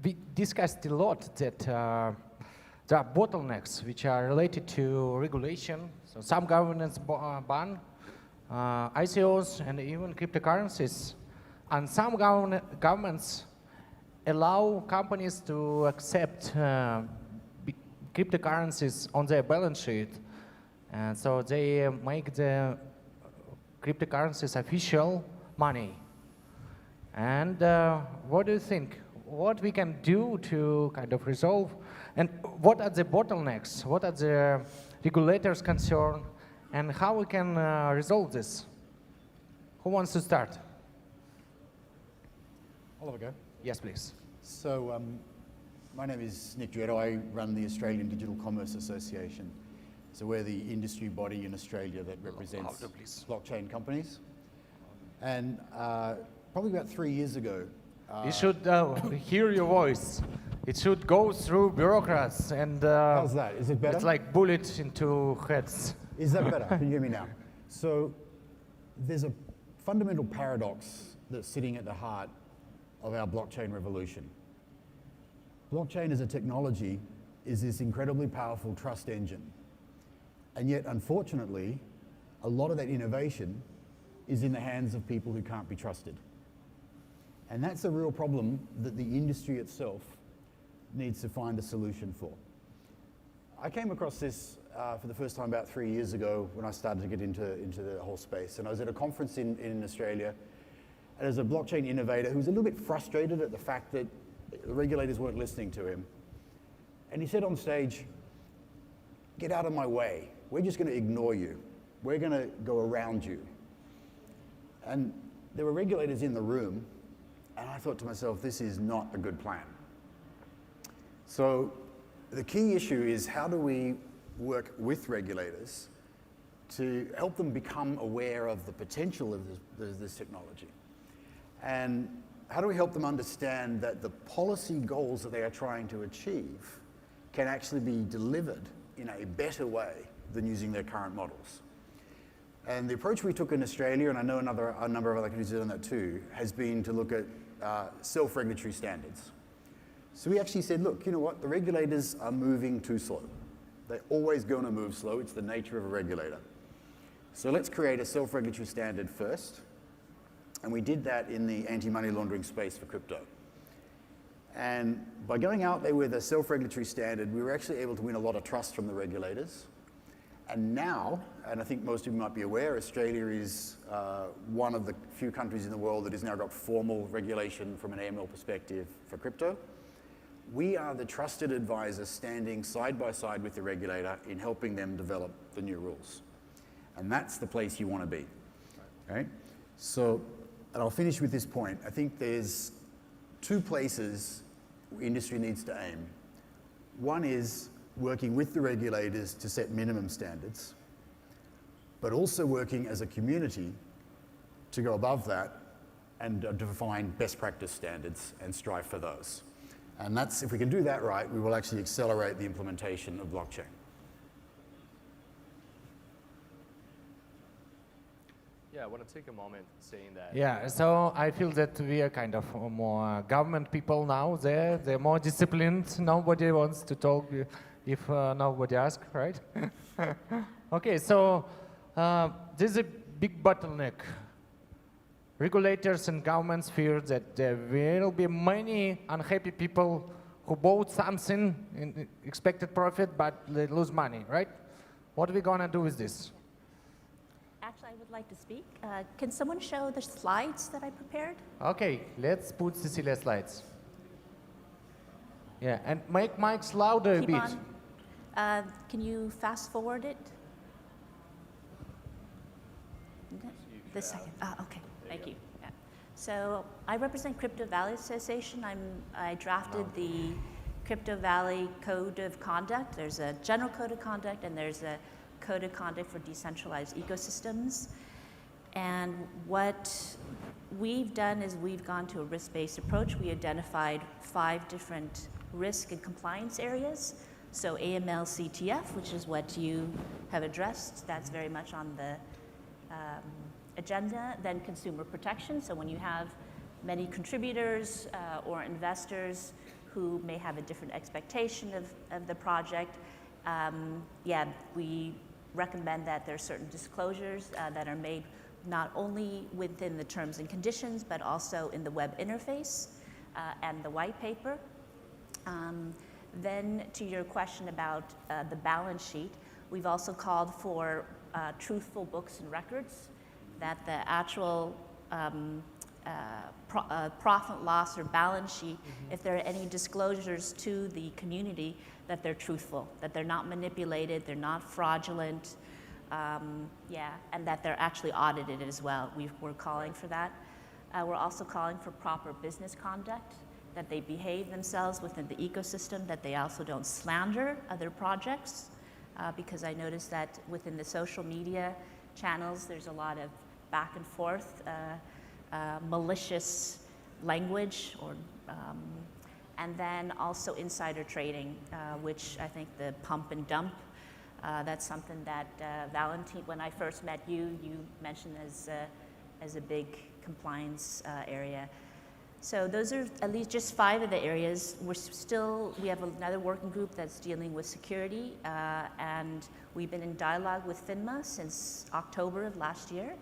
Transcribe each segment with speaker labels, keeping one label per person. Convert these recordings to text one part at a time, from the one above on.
Speaker 1: we discussed a lot that there are bottlenecks which are related to regulation. So some governments ban ICOs and even cryptocurrencies, and some governments allow companies to accept cryptocurrencies on their balance sheet, and so they make the cryptocurrencies official money. And what do you think? What we can do to kind of resolve, and what are the bottlenecks? What are the regulators' concern, and how we can resolve this? Who wants to start?
Speaker 2: I'll have a go.
Speaker 1: Yes, please.
Speaker 2: So, my name is Nick Dreddo. I run the Australian Digital Commerce Association. So we're the industry body in Australia that represents blockchain companies. And probably about 3 years ago,
Speaker 1: you should hear your voice. It should go through bureaucrats and...
Speaker 2: how's that? Is it better?
Speaker 1: It's like bullets into heads.
Speaker 2: Is that better? Can you hear me now? So there's a fundamental paradox that's sitting at the heart of our blockchain revolution. Blockchain as a technology is this incredibly powerful trust engine. And yet, unfortunately, a lot of that innovation is in the hands of people who can't be trusted. And that's a real problem that the industry itself needs to find a solution for. I came across this for the first time about 3 years ago when I started to get into the whole space. And I was at a conference in Australia, and as a blockchain innovator who was a little bit frustrated at the fact that the regulators weren't listening to him. And he said on stage, "Get out of my way. We're just going to ignore you. We're going to go around you." And there were regulators in the room, and I thought to myself, this is not a good plan. So the key issue is, how do we work with regulators to help them become aware of the potential of this technology? And how do we help them understand that the policy goals that they are trying to achieve can actually be delivered in a better way than using their current models? And the approach we took in Australia, and I know a number of other countries have done that too, has been to look at self-regulatory standards. So we actually said, look, you know what, the regulators are moving too slow. They're always going to move slow. It's the nature of a regulator. So let's create a self-regulatory standard first. And we did that in the anti-money laundering space for crypto. And by going out there with a self-regulatory standard, we were actually able to win a lot of trust from the regulators. And now, and I think most of you might be aware, Australia is one of the few countries in the world that has now got formal regulation from an AML perspective for crypto. We are the trusted advisor standing side by side with the regulator in helping them develop the new rules. And that's the place you want to be. Okay? So, and I'll finish with this point. I think there's two places industry needs to aim. One is working with the regulators to set minimum standards, but also working as a community to go above that and define best practice standards and strive for those. And that's, if we can do that right, we will actually accelerate the implementation of blockchain.
Speaker 3: Yeah, I want to take a moment saying that.
Speaker 1: Yeah, so I feel that we are kind of more government people now. They're more disciplined. Nobody wants to talk if nobody asks, right? Okay, so this is a big bottleneck. Regulators and governments fear that there will be many unhappy people who bought something in expected profit, but they lose money, right? What are we gonna do with this?
Speaker 4: Actually, I would like to speak. Can someone show the slides that I prepared?
Speaker 1: Okay, let's put Cecilia's slides. Yeah, and make mics louder a bit.
Speaker 4: Can you fast forward it? The second. Okay. Thank you. Yeah. So I represent Crypto Valley Association. I drafted the Crypto Valley Code of Conduct. There's a general code of conduct, and there's a code of conduct for decentralized ecosystems. And what we've done is we've gone to a risk-based approach. We identified 5 different risk and compliance areas. So AML CTF, which is what you have addressed, that's very much on the agenda. Then consumer protection. So when you have many contributors or investors who may have a different expectation of the project, yeah, we recommend that there are certain disclosures that are made not only within the terms and conditions, but also in the web interface and the white paper. Then to your question about the balance sheet, we've also called for truthful books and records, that the actual profit loss or balance sheet, if there are any disclosures to the community, that they're truthful, that they're not manipulated, they're not fraudulent, yeah, and that they're actually audited as well. We're calling for that. We're also calling for proper business conduct, that they behave themselves within the ecosystem, that they also don't slander other projects, because I noticed that within the social media channels, there's a lot of back and forth, malicious language, or, and then also insider trading, which I think the pump and dump, that's something that Valentine, when I first met you, you mentioned as a big compliance area. So those are at least just 5 of the areas. We have another working group that's dealing with security, and we've been in dialogue with FINMA since October of last year.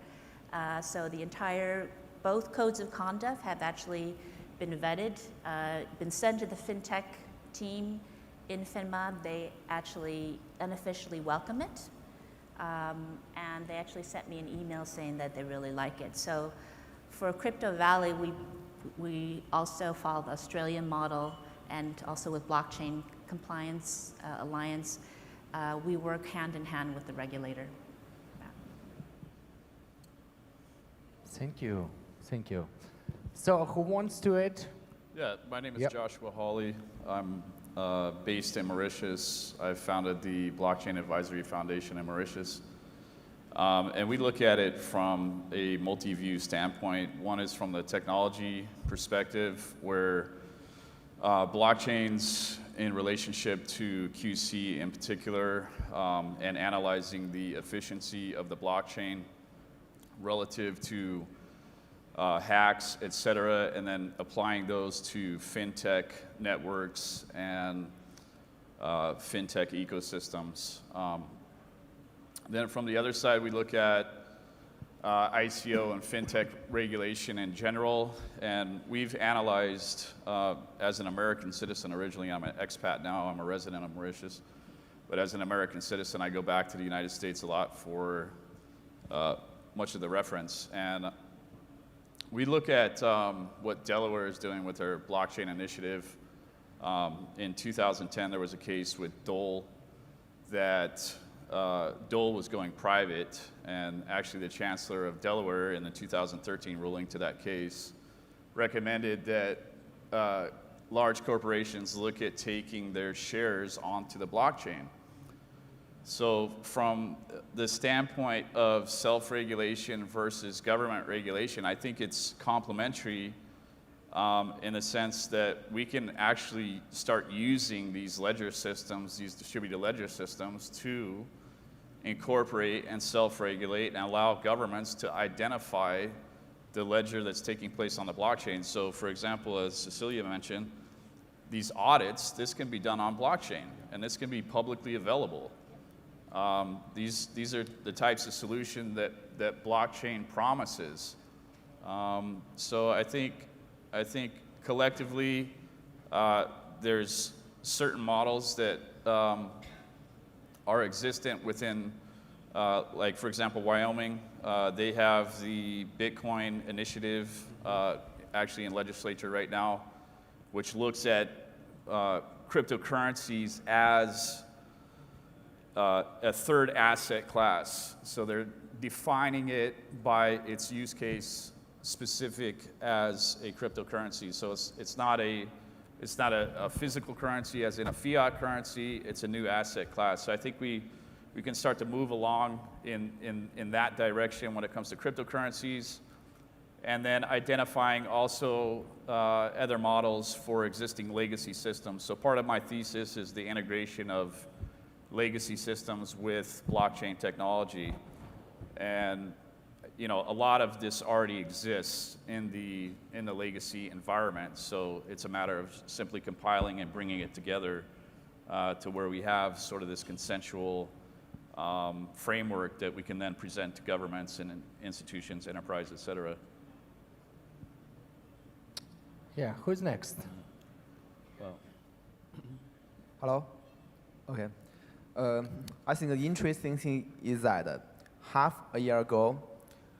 Speaker 4: So both codes of conduct have actually been vetted, been sent to the FinTech team in FINMA. They actually unofficially welcome it. And they actually sent me an email saying that they really like it. So for Crypto Valley, we also follow the Australian model, and also with Blockchain Compliance Alliance, we work hand in hand with the regulator.
Speaker 1: Thank you. Thank you. So who wants to it?
Speaker 5: Yeah, my name is Joshua Hawley. I'm based in Mauritius. I founded the Blockchain Advisory Foundation in Mauritius. And we look at it from a multi-view standpoint. One is from the technology perspective, where blockchains in relationship to QC in particular, and analyzing the efficiency of the blockchain relative to hacks, et cetera, and then applying those to fintech networks and fintech ecosystems. Then from the other side, we look at ICO and fintech regulation in general, and we've analyzed, as an American citizen originally, I'm an expat now, I'm a resident of Mauritius, but as an American citizen, I go back to the United States a lot for much of the reference. And we look at what Delaware is doing with their blockchain initiative. In 2010, there was a case with Dole that Dole was going private, and actually the Chancellor of Delaware in the 2013 ruling to that case recommended that large corporations look at taking their shares onto the blockchain. So from the standpoint of self-regulation versus government regulation, I think it's complementary in the sense that we can actually start using these ledger systems, these distributed ledger systems, to incorporate and self-regulate and allow governments to identify the ledger that's taking place on the blockchain. So for example, as Cecilia mentioned, these audits, this can be done on blockchain, and this can be publicly available. These are the types of solution that blockchain promises. So I think collectively there's certain models that are existent within, like for example, Wyoming. They have the Bitcoin initiative actually in legislature right now, which looks at cryptocurrencies as a third asset class. So they're defining it by its use case specific as a cryptocurrency. So it's not a physical currency as in a fiat currency, it's a new asset class. So I think we can start to move along in that direction when it comes to cryptocurrencies, and then identifying also other models for existing legacy systems. So part of my thesis is the integration of legacy systems with blockchain technology. And you know, a lot of this already exists in the legacy environment. So it's a matter of simply compiling and bringing it together to where we have sort of this consensual framework that we can then present to governments and institutions, enterprise, et cetera.
Speaker 1: Yeah, who's next?
Speaker 6: Hello? Okay. I think the interesting thing is that half a year ago,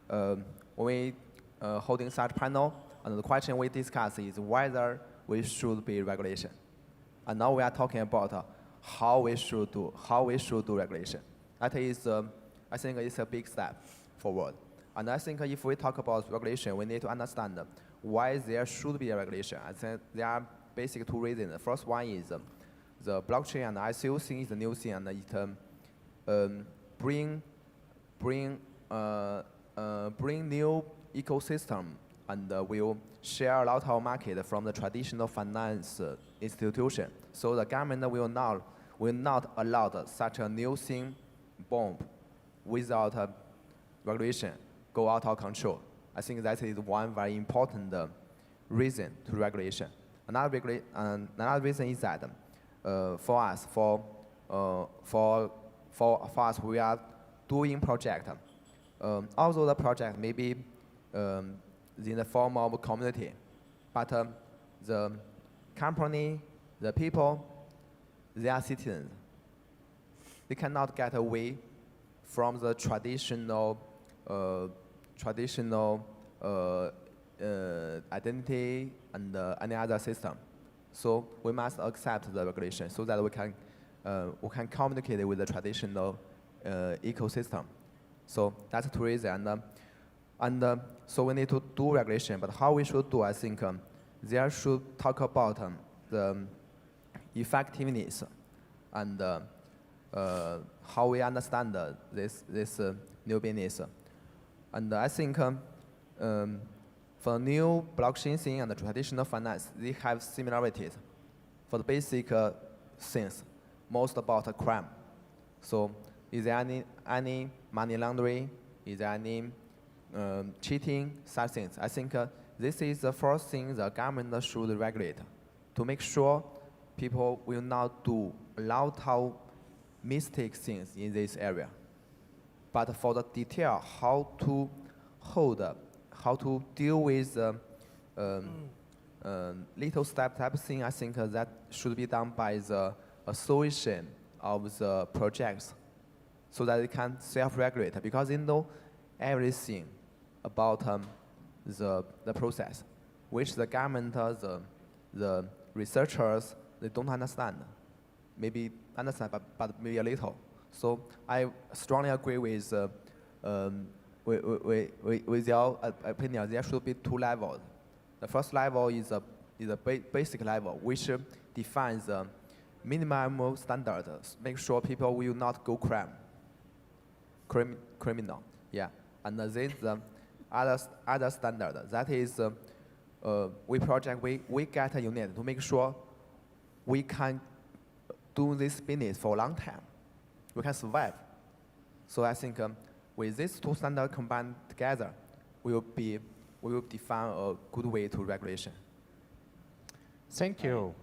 Speaker 6: when we holding such panel, and the question we discussed is whether we should be regulation. And now we are talking about how we should do regulation. That is, I think it's a big step forward. And I think if we talk about regulation, we need to understand why there should be a regulation. I think there are basic two reasons. The first one is the blockchain and ICO thing is a new thing, and it bring new ecosystem and will share a lot of market from the traditional finance institution. So the government will not allow such a new thing bomb without regulation go out of control. I think that is one very important reason to regulation. Another reason is that for us, we are doing project. Although the project may be in the form of a community, but the company, the people, they are citizens. They cannot get away from the traditional identity and any other system. So we must accept the regulation so that we can communicate with the traditional ecosystem. So that's two reasons. And so we need to do regulation, but how we should do, I think there should talk about the effectiveness and how we understand this new business. And I think for new blockchain thing and the traditional finance, they have similarities. For the basic things, most about crime. So is there any money laundering? Is there any cheating, such things? I think this is the first thing the government should regulate to make sure people will not do a lot of mistake things in this area. But for the detail, how to deal with little step thing, I think that should be done by the association of the projects so that they can self-regulate, because they know everything about the process, which the government, the researchers, they don't understand. Maybe understand, but maybe a little. So I strongly agree with your opinion. There should be two levels. The first level is a basic level, which defines the minimum standards. Make sure people will not go criminal. Yeah, and then the other standard, that is we get a unit to make sure we can do this business for a long time. We can survive. So I think with these two standards combined together, we will define a good way to regulation.
Speaker 1: Thank you.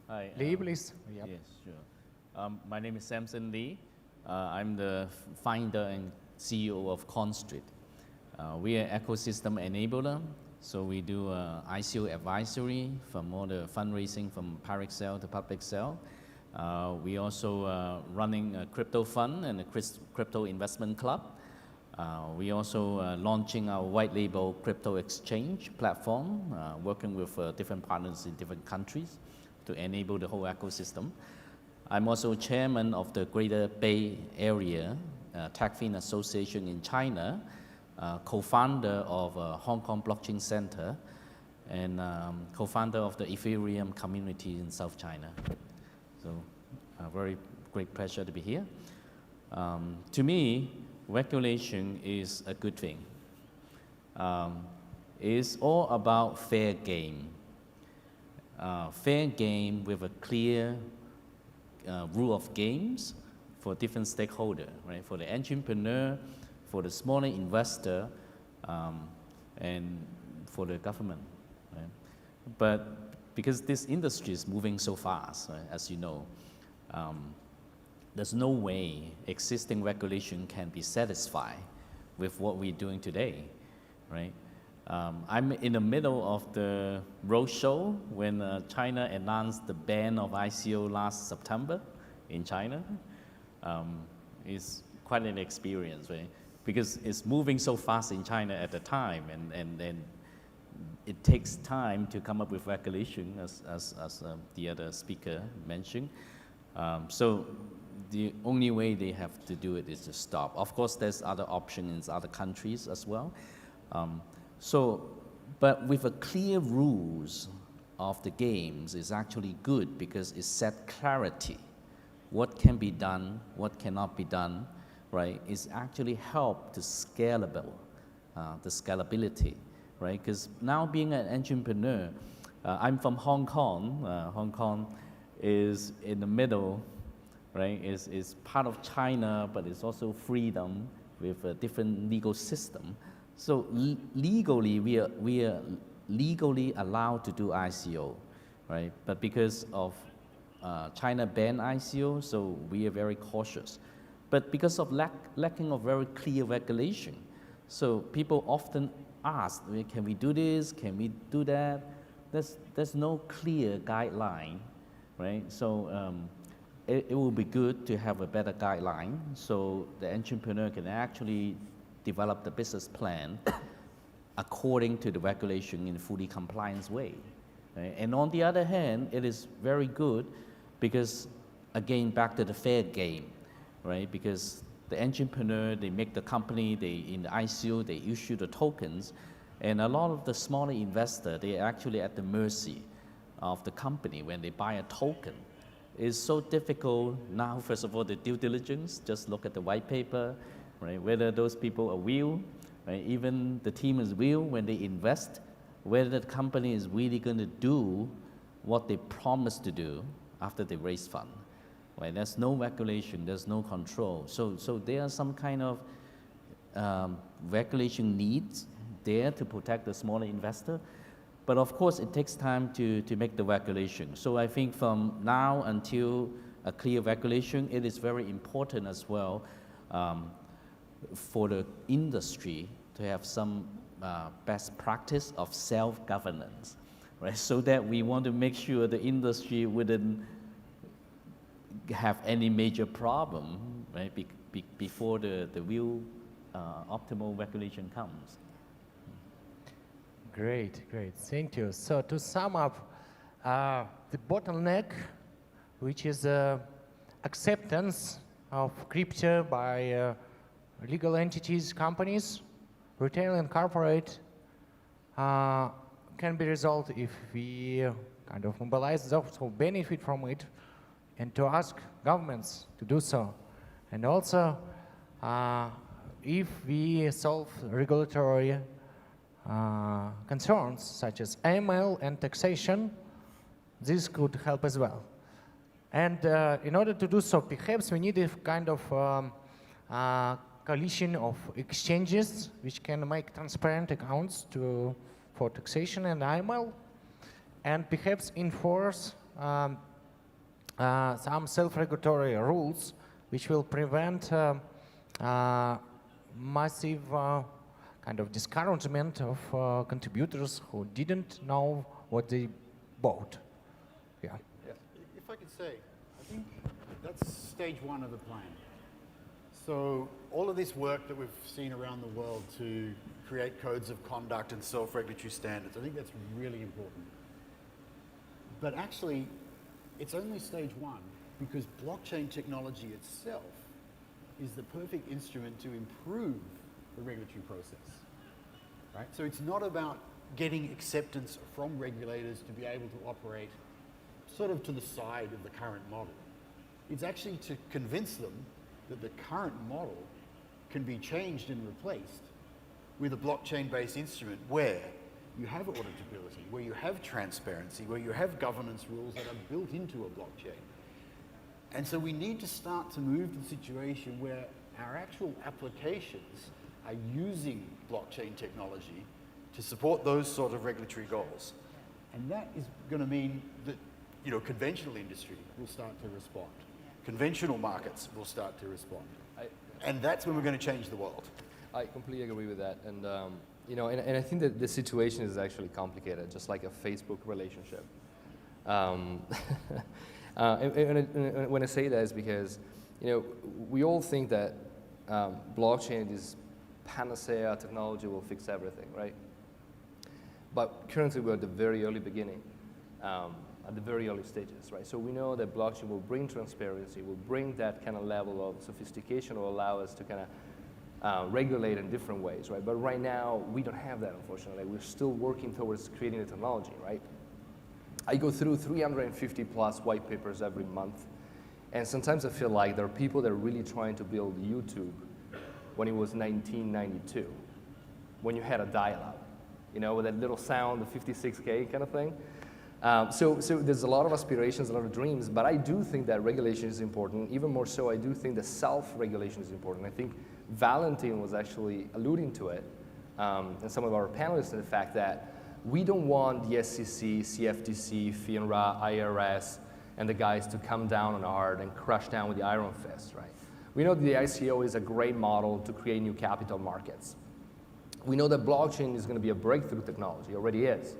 Speaker 7: Hi.
Speaker 1: Lee, please. Yep.
Speaker 7: Yes, sure. My name is Samson Lee. I'm the founder and CEO of ConStreet. We are ecosystem enabler, so we do ICO advisory from all the fundraising from private sale to public sale. We also running a crypto fund and a crypto investment club. We also launching our white label crypto exchange platform, working with different partners in different countries to enable the whole ecosystem. I'm also chairman of the Greater Bay Area TechFin Association in China, co-founder of Hong Kong Blockchain Center, and co-founder of the Ethereum community in South China. So a very great pleasure to be here. To me, regulation is a good thing. It's all about fair game. Fair game with a clear rule of games for different stakeholders, right? For the entrepreneur, for the smaller investor and for the government. Right? But because this industry is moving so fast, right, as you know, there's no way existing regulation can be satisfied with what we're doing today, right? I'm in the middle of the roadshow when China announced the ban of ICO last September in China. It's quite an experience, right? Because it's moving so fast in China at the time, and it takes time to come up with regulation, as the other speaker mentioned. So the only way they have to do it is to stop. Of course, there's other options in other countries as well. But with a clear rules of the games is actually good because it set clarity. What can be done, what cannot be done, right? It's actually help to scalable, the scalability, right? Because now being an entrepreneur, I'm from Hong Kong. Hong Kong is in the middle, right? Is part of China, but it's also freedom with a different legal system. So legally, we are legally allowed to do ICO, right? But because of China banned ICO, so we are very cautious. But because of lacking of very clear regulation, so people often ask, can we do this? Can we do that? There's no clear guideline, right? So it will be good to have a better guideline so the entrepreneur can actually develop the business plan according to the regulation in a fully compliant way. Right? And on the other hand, it is very good because, again, back to the fair game, right? Because the entrepreneur, they make the company, in the ICO, they issue the tokens, and a lot of the smaller investors, they are actually at the mercy of the company when they buy a token. It's so difficult now, first of all, the due diligence, just look at the white paper, right? Whether those people are real, right? Even the team is real when they invest, whether the company is really going to do what they promised to do after they raise fund. Right? There's no regulation, there's no control. So there are some kind of regulation needs there to protect the smaller investor. But of course, it takes time to make the regulation. So I think from now until a clear regulation, it is very important as well for the industry to have some best practice of self-governance, right? So that we want to make sure the industry wouldn't have any major problem, right? Before the real optimal regulation comes.
Speaker 1: Great, thank you. So to sum up, the bottleneck, which is acceptance of crypto by legal entities, companies, retail and corporate, can be resolved if we kind of mobilize those who benefit from it and to ask governments to do so. And also, if we solve regulatory concerns such as AML and taxation, this could help as well. And in order to do so, perhaps we need a kind of coalition of exchanges which can make transparent accounts for taxation and AML, and perhaps enforce some self-regulatory rules which will prevent massive kind of discouragement of contributors who didn't know what they bought. Yeah.
Speaker 2: If I could say, I think that's stage one of the plan. So all of this work that we've seen around the world to create codes of conduct and self-regulatory standards, I think that's really important. But actually, it's only stage one because blockchain technology itself is the perfect instrument to improve the regulatory process, right? So it's not about getting acceptance from regulators to be able to operate sort of to the side of the current model. It's actually to convince them that the current model can be changed and replaced with a blockchain-based instrument where you have auditability, where you have transparency, where you have governance rules that are built into a blockchain. And so we need to start to move to the situation where our actual applications are using blockchain technology to support those sort of regulatory goals. And that is going to mean that, you know, conventional industry will start to respond. Conventional markets will start to respond. And that's when we're going to change the world.
Speaker 3: I completely agree with that, and you know, and I think that the situation is actually complicated, just like a Facebook relationship. And when I say that is because, you know, we all think that blockchain, this panacea technology, will fix everything, right? But currently we're at the very early beginning, at the very early stages, right? So we know that blockchain will bring transparency, will bring that kind of level of sophistication, will allow us to kind of regulate in different ways, right? But right now, we don't have that, unfortunately. We're still working towards creating the technology, right? I go through 350 plus white papers every month, and sometimes I feel like there are people that are really trying to build YouTube when it was 1992, when you had a dial-up, you know, with that little sound, the 56K kind of thing. So there's a lot of aspirations, a lot of dreams, but I do think that regulation is important. Even more so, I do think that self-regulation is important. I think Valentin was actually alluding to it, and some of our panelists, in the fact that we don't want the SEC, CFTC, FINRA, IRS, and the guys to come down on hard and crush down with the iron fist, right? We know the ICO is a great model to create new capital markets. We know that blockchain is going to be a breakthrough technology, it already is.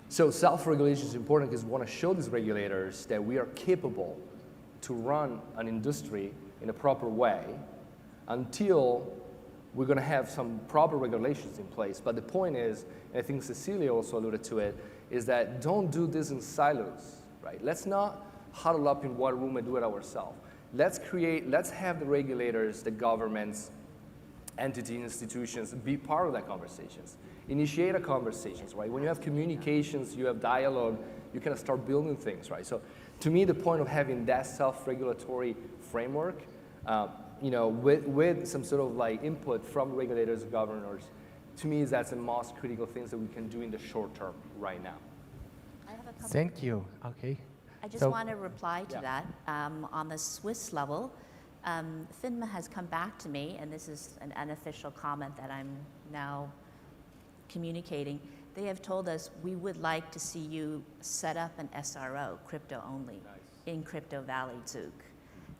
Speaker 3: So self-regulation is important because we want to show these regulators that we are capable to run an industry in a proper way until we're going to have some proper regulations in place. But the point is, and I think Cecilia also alluded to it, is that don't do this in silos, right? Let's not huddle up in one room and do it ourselves. Let's have the regulators, the governments, entities, institutions be part of that conversations. Initiate a conversations, right? When you have communications, you have dialogue, you kind of start building things, right? So to me, the point of having that self-regulatory framework, you know, with some sort of like input from regulators, governors, to me, that's the most critical things that we can do in the short term right now.
Speaker 4: I have a couple.
Speaker 1: Thank you. Okay.
Speaker 4: I just
Speaker 1: So-
Speaker 4: want to reply to
Speaker 3: Yeah.
Speaker 4: that. On the Swiss level, FINMA has come back to me, and this is an unofficial comment that I'm now communicating. They have told us, we would like to see you set up an SRO, crypto only, in Crypto Valley Zug.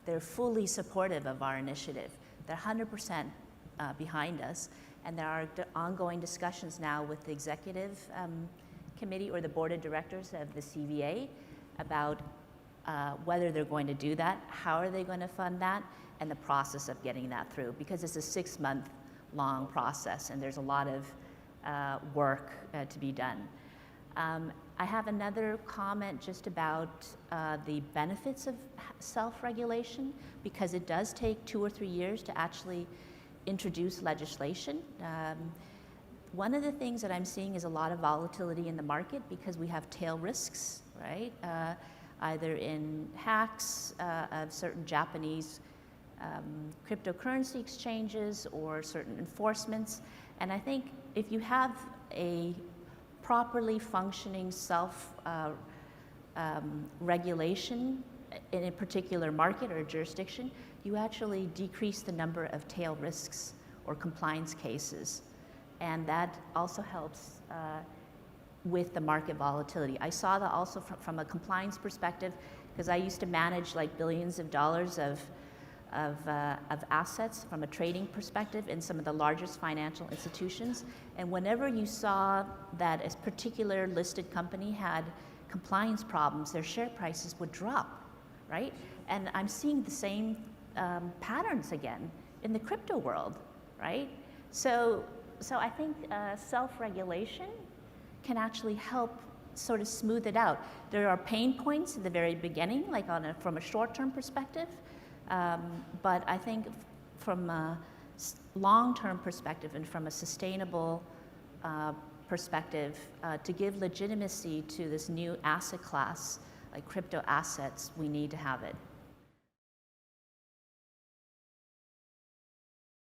Speaker 4: They're fully supportive of our initiative. They're 100% behind us, and there are ongoing discussions now with the executive committee or the board of directors of the CVA about whether they're going to do that, how are they going to fund that, and the process of getting that through, because it's a 6-month-long process, and there's a lot of work to be done. I have another comment just about the benefits of self-regulation, because it does take 2 or 3 years to actually introduce legislation. One of the things that I'm seeing is a lot of volatility in the market because we have tail risks, right? Either in hacks of certain Japanese cryptocurrency exchanges or certain enforcements. And I think if you have a properly functioning self-regulation in a particular market or jurisdiction, you actually decrease the number of tail risks or compliance cases. And that also helps with the market volatility. I saw that also from a compliance perspective, because I used to manage like billions of dollars of assets from a trading perspective in some of the largest financial institutions. And whenever you saw that a particular listed company had compliance problems, their share prices would drop, right? And I'm seeing the same patterns again in the crypto world, right? So I think self-regulation can actually help sort of smooth it out. There are pain points at the very beginning, like from a short-term perspective, but I think from a long-term perspective and from a sustainable perspective, to give legitimacy to this new asset class, like crypto assets, we need to have it.